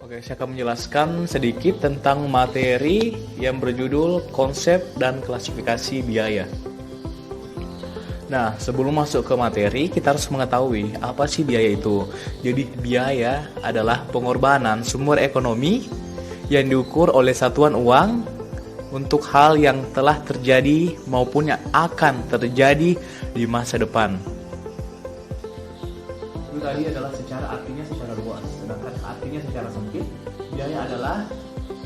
Oke, saya akan menjelaskan sedikit tentang materi yang berjudul konsep dan klasifikasi biaya. Nah, sebelum masuk ke materi, kita harus mengetahui apa sih biaya itu. Jadi, biaya adalah pengorbanan sumber ekonomi yang diukur oleh satuan uang untuk hal yang telah terjadi maupun yang akan terjadi di masa depan. Itu tadi adalah artinya secara luas, sedangkan artinya secara sempit, biaya adalah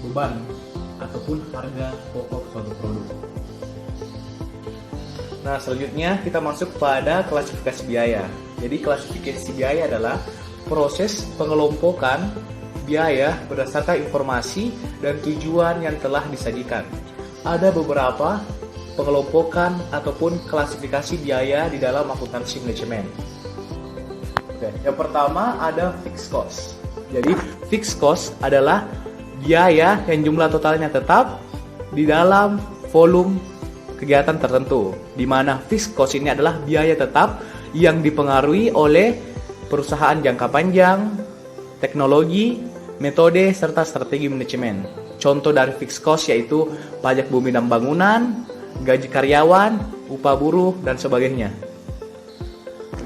beban ataupun harga pokok suatu produk. Nah, selanjutnya kita masuk pada klasifikasi biaya. Jadi klasifikasi biaya adalah proses pengelompokan biaya berdasarkan informasi dan tujuan yang telah disajikan. Ada beberapa pengelompokan ataupun klasifikasi biaya di dalam akuntansi manajemen. Oke, yang pertama ada fixed cost. Jadi fixed cost adalah biaya yang jumlah totalnya tetap di dalam volume kegiatan tertentu, di mana fixed cost ini adalah biaya tetap yang dipengaruhi oleh perusahaan jangka panjang, teknologi, metode, serta strategi manajemen. Contoh dari fixed cost yaitu pajak bumi dan bangunan, gaji karyawan, upah buruh, dan sebagainya.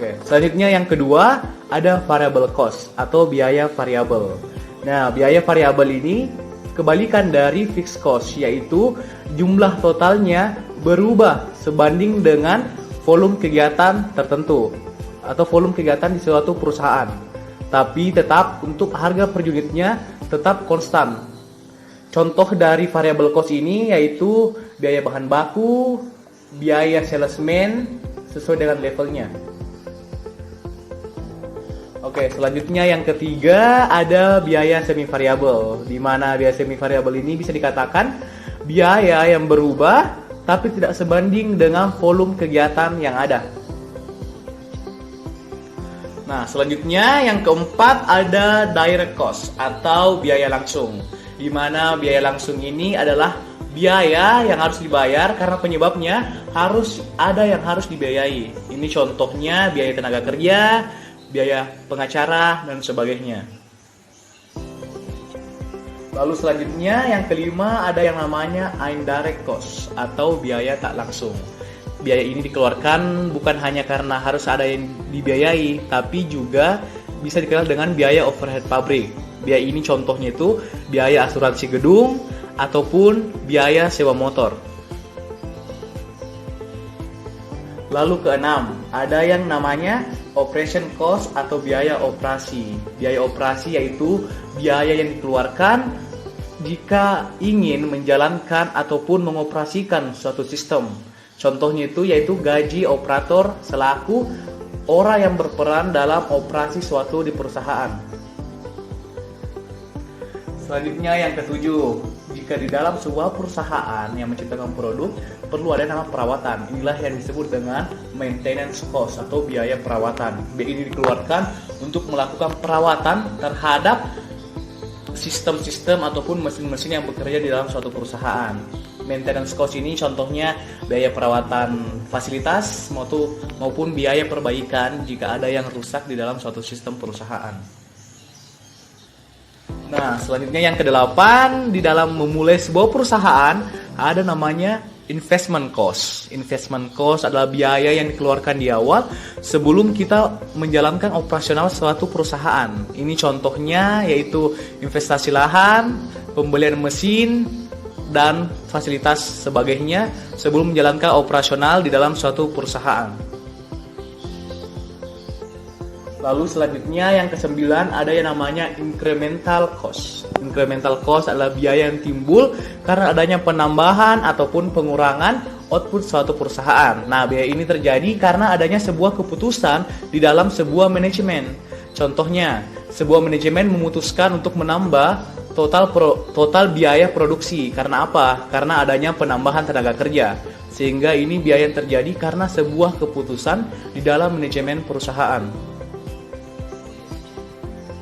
Oke, selanjutnya yang kedua ada variable cost atau biaya variabel. Nah, biaya variabel ini kebalikan dari fixed cost, yaitu jumlah totalnya berubah sebanding dengan volume kegiatan tertentu atau volume kegiatan di suatu perusahaan. Tapi tetap untuk harga per unitnya tetap konstan. Contoh dari variable cost ini yaitu biaya bahan baku, biaya salesman sesuai dengan levelnya. Oke, selanjutnya yang ketiga ada biaya semi variabel, di mana biaya semi variabel ini bisa dikatakan biaya yang berubah tapi tidak sebanding dengan volume kegiatan yang ada. Nah, selanjutnya yang keempat ada direct cost atau biaya langsung, di mana biaya langsung ini adalah biaya yang harus dibayar karena penyebabnya harus ada yang harus dibiayai. Ini contohnya biaya tenaga kerja, biaya pengacara, dan sebagainya. Lalu selanjutnya yang kelima ada yang namanya indirect cost atau biaya tak langsung. Biaya ini dikeluarkan bukan hanya karena harus ada yang dibiayai, tapi juga bisa dikenal dengan biaya overhead pabrik. Biaya ini contohnya itu biaya asuransi gedung ataupun biaya sewa motor. Lalu keenam, ada yang namanya operation cost atau biaya operasi. Biaya operasi yaitu biaya yang dikeluarkan jika ingin menjalankan ataupun mengoperasikan suatu sistem. Contohnya itu yaitu gaji operator selaku orang yang berperan dalam operasi suatu di perusahaan. Selanjutnya yang ketujuh, jika di dalam sebuah perusahaan yang menciptakan produk perlu ada nama perawatan. Inilah yang disebut dengan maintenance cost atau biaya perawatan. Biaya ini dikeluarkan untuk melakukan perawatan terhadap sistem-sistem ataupun mesin-mesin yang bekerja di dalam suatu perusahaan. Maintenance cost ini contohnya biaya perawatan fasilitas maupun biaya perbaikan jika ada yang rusak di dalam suatu sistem perusahaan. Nah, selanjutnya yang kedelapan, di dalam memulai sebuah perusahaan ada namanya investment cost. Investment cost adalah biaya yang dikeluarkan di awal sebelum kita menjalankan operasional suatu perusahaan. Ini contohnya yaitu investasi lahan, pembelian mesin, dan fasilitas sebagainya sebelum menjalankan operasional di dalam suatu perusahaan. Lalu selanjutnya yang kesembilan ada yang namanya incremental cost. Incremental cost adalah biaya yang timbul karena adanya penambahan ataupun pengurangan output suatu perusahaan. Nah, biaya ini terjadi karena adanya sebuah keputusan di dalam sebuah manajemen. Contohnya, sebuah manajemen memutuskan untuk menambah total biaya produksi. Karena apa? Karena adanya penambahan tenaga kerja. Sehingga ini biaya yang terjadi karena sebuah keputusan di dalam manajemen perusahaan.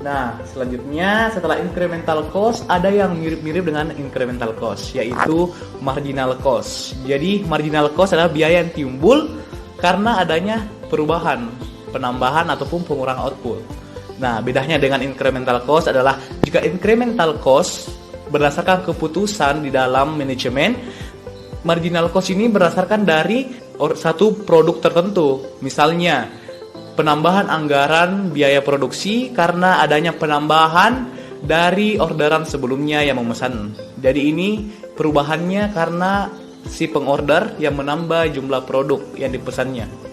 Nah, selanjutnya setelah incremental cost ada yang mirip-mirip dengan incremental cost, yaitu marginal cost. Jadi marginal cost adalah biaya yang timbul karena adanya perubahan, penambahan ataupun pengurangan output. Nah, bedanya dengan incremental cost adalah Jika incremental cost berdasarkan keputusan di dalam manajemen, marginal cost ini berdasarkan dari satu produk tertentu. Misalnya, penambahan anggaran biaya produksi karena adanya penambahan dari orderan sebelumnya yang memesan. Jadi ini perubahannya karena si pengorder yang menambah jumlah produk yang dipesannya.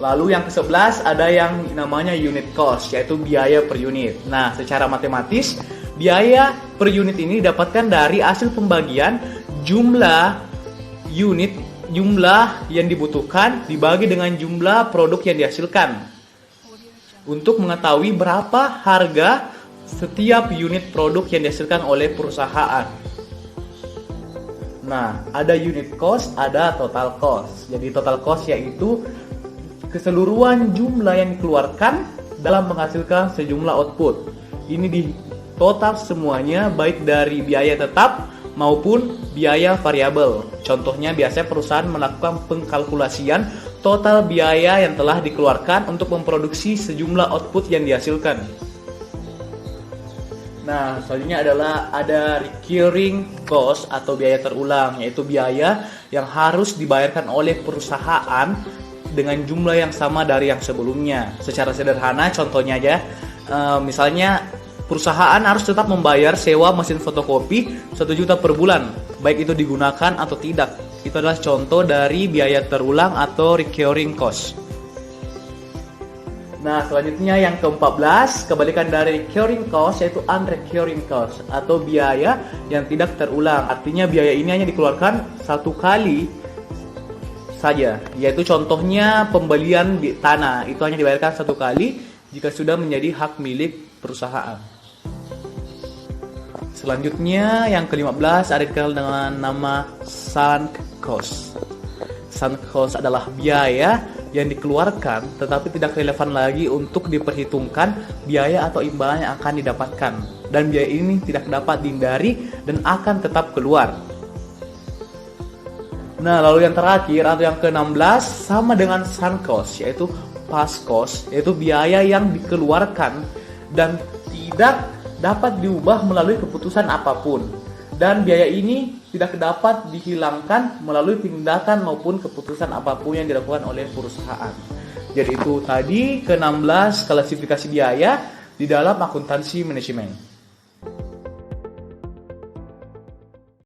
Lalu yang ke-11 ada yang namanya unit cost, yaitu biaya per unit. Nah, secara matematis, biaya per unit ini didapatkan dari hasil pembagian jumlah unit, jumlah yang dibutuhkan dibagi dengan jumlah produk yang dihasilkan. Untuk mengetahui berapa harga setiap unit produk yang dihasilkan oleh perusahaan. Nah, ada unit cost, ada total cost. Jadi total cost yaitu keseluruhan jumlah yang dikeluarkan dalam menghasilkan sejumlah output. Ini di total semuanya, baik dari biaya tetap maupun biaya variabel. Contohnya biasanya perusahaan melakukan pengkalkulasian total biaya yang telah dikeluarkan untuk memproduksi sejumlah output yang dihasilkan. Nah, selanjutnya adalah ada recurring cost atau biaya terulang, yaitu biaya yang harus dibayarkan oleh perusahaan dengan jumlah yang sama dari yang sebelumnya. Secara sederhana, contohnya aja, misalnya perusahaan harus tetap membayar sewa mesin fotokopi 1 juta per bulan, baik itu digunakan atau tidak. Itu adalah contoh dari biaya terulang atau recurring cost. Nah, selanjutnya yang ke-14, kebalikan dari recurring cost yaitu unrecurring cost atau biaya yang tidak terulang. Artinya biaya ini hanya dikeluarkan satu kali saja, yaitu contohnya pembelian di tanah, itu hanya dibayarkan satu kali jika sudah menjadi hak milik perusahaan. Selanjutnya yang ke-15 ada dikenal dengan nama sunk cost. Sunk cost adalah biaya yang dikeluarkan tetapi tidak relevan lagi untuk diperhitungkan biaya atau imbalan yang akan didapatkan, dan biaya ini tidak dapat dihindari dan akan tetap keluar. Nah, lalu yang terakhir atau yang ke-16 sama dengan sunk cost, yaitu past cost, yaitu biaya yang dikeluarkan dan tidak dapat diubah melalui keputusan apapun. Dan biaya ini tidak dapat dihilangkan melalui tindakan maupun keputusan apapun yang dilakukan oleh perusahaan. Jadi itu tadi ke-16 klasifikasi biaya di dalam akuntansi manajemen.